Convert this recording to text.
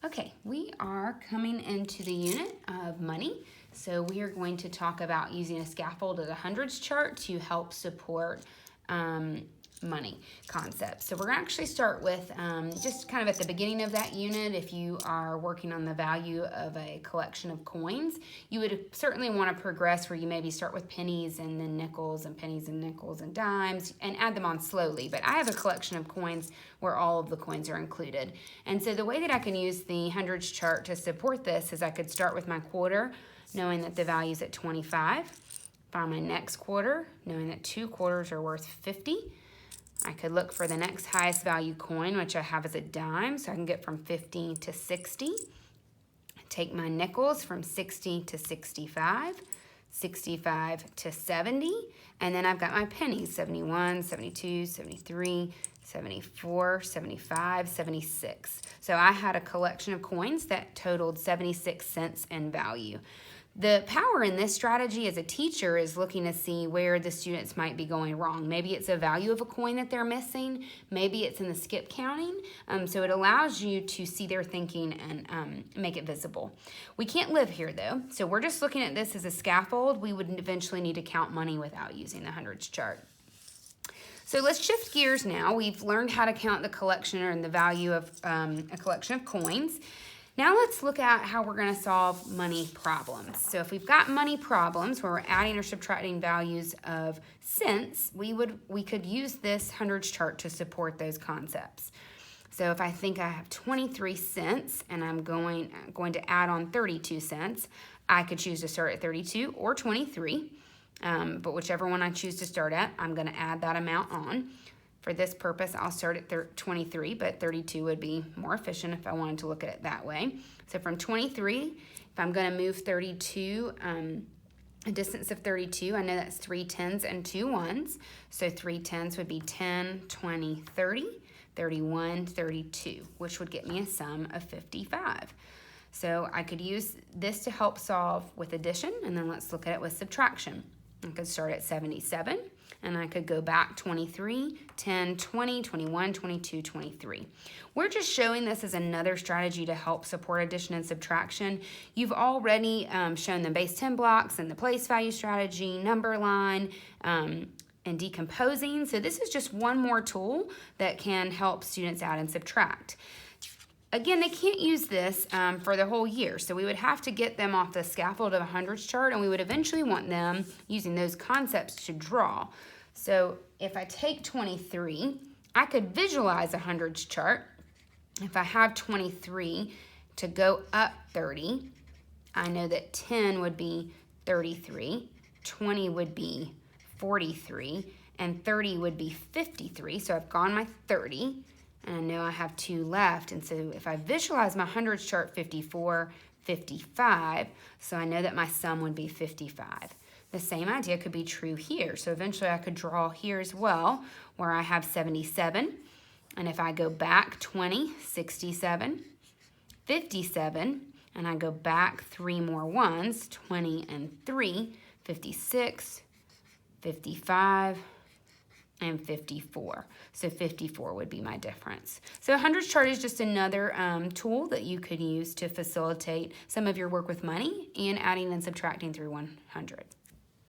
Okay, we are coming into the unit of money. So we are going to talk about using a scaffold of the hundreds chart to help support money concepts. So we're going to actually start with just kind of at the beginning of that unit. If you are working on the value of a collection of coins, you would certainly want to progress where you maybe start with pennies and then nickels and pennies and nickels and dimes and add them on slowly. But I have a collection of coins where all of the coins are included. And so the way that I can use the hundreds chart to support this is I could start with my quarter, knowing that the value is at 25. Find my next quarter, knowing that 2 quarters are worth 50. I could look for the next highest value coin, which I have as a dime, so I can get from 50 to 60. Take my nickels from 60 to 65, 65 to 70, and then I've got my pennies, 71, 72, 73, 74, 75, 76. So I had a collection of coins that totaled 76 cents in value. The power in this strategy as a teacher is looking to see where the students might be going wrong. Maybe it's a value of a coin that they're missing. Maybe it's in the skip counting. So it allows you to see their thinking and make it visible. We can't live here though. So we're just looking at this as a scaffold. We would eventually need to count money without using the hundreds chart. So let's shift gears now. We've learned how to count the collection and the value of a collection of coins. Now let's look at how we're going to solve money problems. So if we've got money problems where we're adding or subtracting values of cents, we could use this hundreds chart to support those concepts. So if I think I have 23 cents and I'm going to add on 32 cents, I could choose to start at 32 or 23. But whichever one I choose to start at, I'm going to add that amount on. For this purpose, I'll start at 23, but 32 would be more efficient if I wanted to look at it that way. So from 23, if I'm going to move 32, a distance of 32, I know that's 3 tens and 2 ones. So 3 tens would be 10, 20, 30, 31, 32, which would get me a sum of 55. So I could use this to help solve with addition, and then let's look at it with subtraction. I could start at 77, and I could go back 23, 10, 20, 21, 22, 23. We're just showing this as another strategy to help support addition and subtraction. You've already shown the base 10 blocks and the place value strategy, number line, and decomposing. So this is just one more tool that can help students add and subtract. Again, they can't use this for the whole year, so we would have to get them off the scaffold of a hundreds chart, and we would eventually want them using those concepts to draw. So if I take 23, I could visualize a hundreds chart. If I have 23 to go up 30, I know that 10 would be 33, 20 would be 43, and 30 would be 53. So I've gone my 30. And I know I have 2 left, and so if I visualize my hundreds chart 54, 55, so I know that my sum would be 55. The same idea could be true here. So eventually I could draw here as well, where I have 77, and if I go back 20, 67, 57, and I go back 3 more ones, 20 and 3, 56, 55, and 54. So 54 would be my difference. So hundreds chart is just another tool that you could use to facilitate some of your work with money and adding and subtracting through 100.